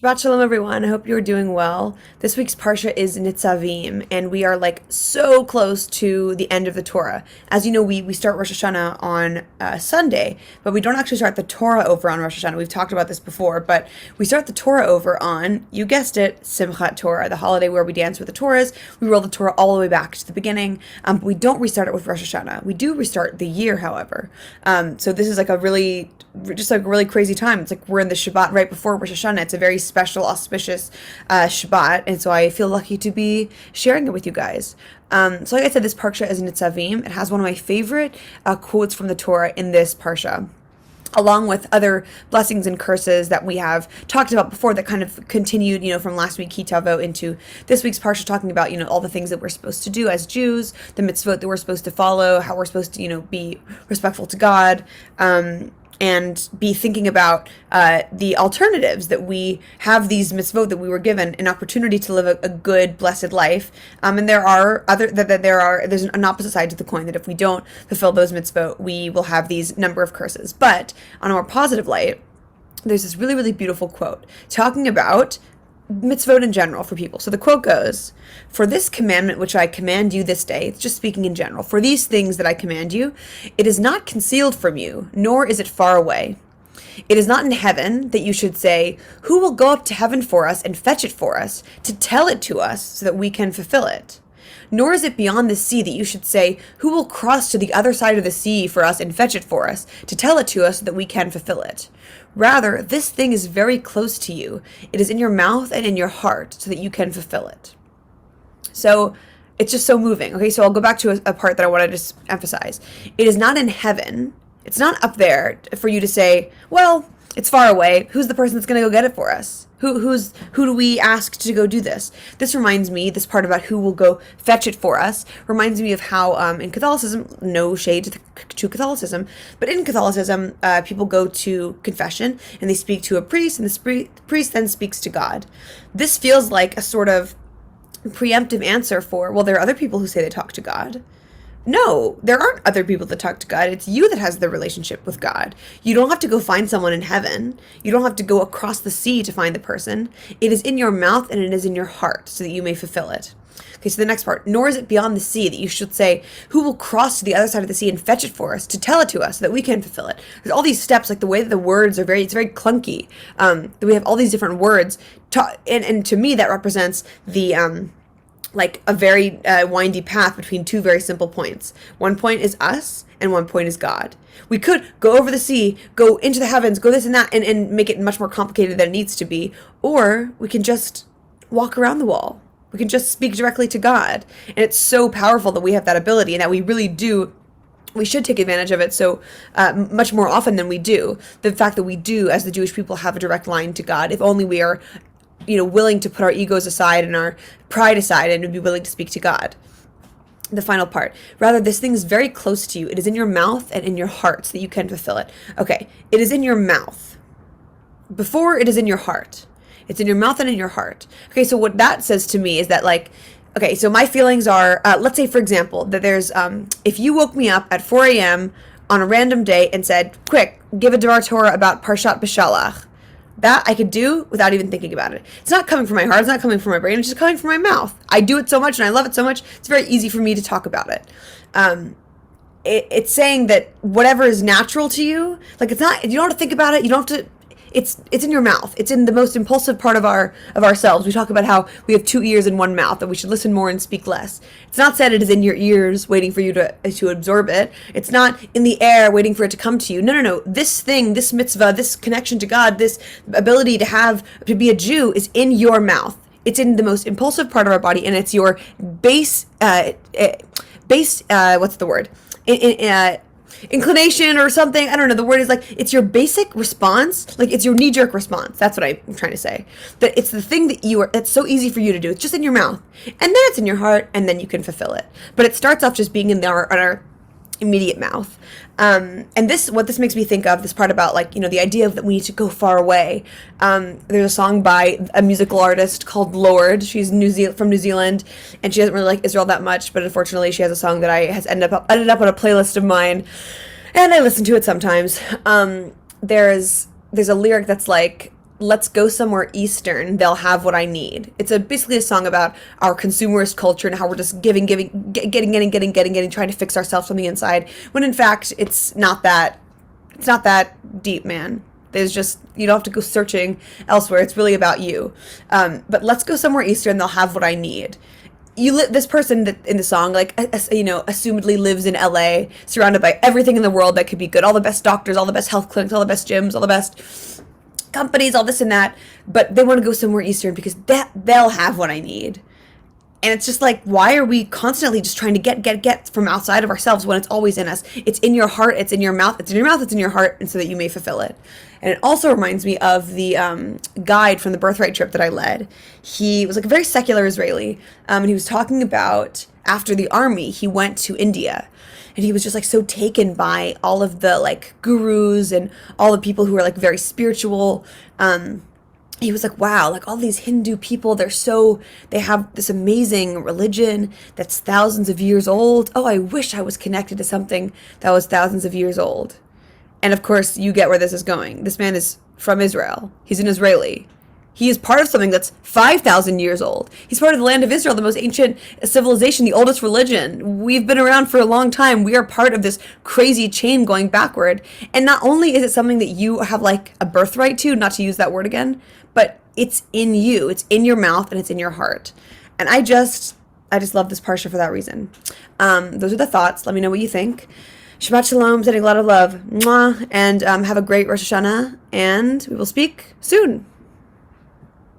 Shabbat shalom, everyone. I hope you're doing well. This week's parsha is Nitzavim, and we are like so close to the end of the Torah. As you know, we start Rosh Hashanah on Sunday, but we don't actually start the Torah over on Rosh Hashanah. We've talked about this before, but we start the Torah over on, you guessed it, Simchat Torah, the holiday where we dance with the Torahs. We roll the Torah all the way back to the beginning. But we don't restart it with Rosh Hashanah. We do restart the year, however. So this is like a really crazy time. It's like we're in the Shabbat right before Rosh Hashanah. It's a very special, auspicious Shabbat, and so I feel lucky to be sharing it with you guys. So like I said, this parsha is Nitzavim. It has one of my favorite quotes from the Torah in this parsha, along with other blessings and curses that we have talked about before that kind of continued, from last week, Kitavo, into this week's parsha, talking about, all the things that we're supposed to do as Jews, the mitzvot that we're supposed to follow, how we're supposed to, be respectful to God, and be thinking about the alternatives that we have, these mitzvot that we were given an opportunity to live a good, blessed life. And there's an opposite side to the coin, that if we don't fulfill those mitzvot, we will have these number of curses. But on a more positive light, there's this really, really beautiful quote talking about mitzvot in general for people. So the quote goes, "For this commandment which I command you this day," it's just speaking in general, "for these things that I command you, it is not concealed from you, nor is it far away. It is not in heaven that you should say, 'Who will go up to heaven for us and fetch it for us, to tell it to us so that we can fulfill it? Nor is it beyond the sea that you should say, 'Who will cross to the other side of the sea for us and fetch it for us, to tell it to us so that we can fulfill it.' Rather, this thing is very close to you. It is in your mouth and in your heart, so that you can fulfill it." So it's just so moving. Okay, so I'll go back to a part that I want to just emphasize. It is not in heaven. It's not up there for you to say, well, it's far away. Who's the person that's going to go get it for us? Who do we ask to go do this? This reminds me, this part about who will go fetch it for us, reminds me of how in Catholicism, no shade to Catholicism, but in Catholicism, people go to confession and they speak to a priest, and the priest then speaks to God. This feels like a sort of preemptive answer for, well, there are other people who say they talk to God. No, there aren't other people that talk to God. It's you that has the relationship with God. You don't have to go find someone in heaven. You don't have to go across the sea to find the person. It is in your mouth and it is in your heart, so that you may fulfill it. Okay, so the next part, "Nor is it beyond the sea that you should say, 'Who will cross to the other side of the sea and fetch it for us, to tell it to us so that we can fulfill it?'" There's all these steps, like the way that the words are it's very clunky. That we have all these different words, and to me that represents the like a very windy path between two very simple points. One point is us, and one point is God. We could go over the sea, go into the heavens, go this and that, and make it much more complicated than it needs to be. Or we can just walk around the wall. We can just speak directly to God. And it's so powerful that we have that ability, and that we really do. We should take advantage of it so much more often than we do. The fact that we do, as the Jewish people, have a direct line to God, if only we are willing to put our egos aside and our pride aside and be willing to speak to God. The final part, "Rather, this thing is very close to you. It is in your mouth and in your heart, so that you can fulfill it." Okay, it is in your mouth. Before, it is in your heart. It's in your mouth and in your heart. Okay, so what that says to me is that, okay, so my feelings are, let's say, for example, that there's, if you woke me up at 4 a.m. on a random day and said, "Quick, give a dvar Torah about Parshat B'Shalach," that I could do without even thinking about it. It's not coming from my heart. It's not coming from my brain. It's just coming from my mouth. I do it so much and I love it so much. It's very easy for me to talk about it. It's saying that whatever is natural to you, it's not, you don't have to think about it. You don't have to, it's in your mouth. It's in the most impulsive part of ourselves. We talk about how we have 2 ears and 1 mouth, that we should listen more and speak less. It's not said it is in your ears waiting for you to absorb it. It's not in the air waiting for it to come to you. No. This thing, this mitzvah, this connection to God, this ability to be a Jew is in your mouth. It's in the most impulsive part of our body, and it's your base, what's the word? Inclination or something. I don't know. The word is it's your basic response. It's your knee-jerk response. That's what I'm trying to say. That it's the thing that's so easy for you to do. It's just in your mouth. And then it's in your heart, and then you can fulfill it. But it starts off just being in our immediate mouth. And what this makes me think of, this part about the idea of that we need to go far away. There's a song by a musical artist called Lorde. She's from New Zealand, and she doesn't really like Israel that much, but unfortunately she has a song that has ended up on a playlist of mine, and I listen to it sometimes. There's a lyric that's like, let's go somewhere Eastern. They'll have what I need. It's basically a song about our consumerist culture and how we're just getting, trying to fix ourselves from the inside. When in fact, it's not that deep, man. There's just, you don't have to go searching elsewhere. It's really about you. But let's go somewhere Eastern. They'll have what I need. This person that in the song, like, assumedly lives in LA, surrounded by everything in the world that could be good. All the best doctors, all the best health clinics, all the best gyms, all the best companies, all this and that, but they want to go somewhere Eastern because they'll have what I need. And it's just like, why are we constantly just trying to get from outside of ourselves when it's always in us? It's in your heart, it's in your mouth, it's in your heart, and so that you may fulfill it. And it also reminds me of the guide from the birthright trip that I led. He was like a very secular Israeli, and he was talking about after the army, he went to India. And he was just like so taken by all of the like gurus and all the people who are like very spiritual. He was like, wow, like all these Hindu people, they have this amazing religion that's thousands of years old. Oh, I wish I was connected to something that was thousands of years old. And of course, you get where this is going. This man is from Israel. He's an Israeli. He is part of something that's 5,000 years old. He's part of the land of Israel, the most ancient civilization, the oldest religion. We've been around for a long time. We are part of this crazy chain going backward. And not only is it something that you have like a birthright to, not to use that word again, but it's in you. It's in your mouth and it's in your heart. And I just love this parsha for that reason. Those are the thoughts. Let me know what you think. Shabbat shalom, sending a lot of love. Mwah, and have a great Rosh Hashanah, and we will speak soon.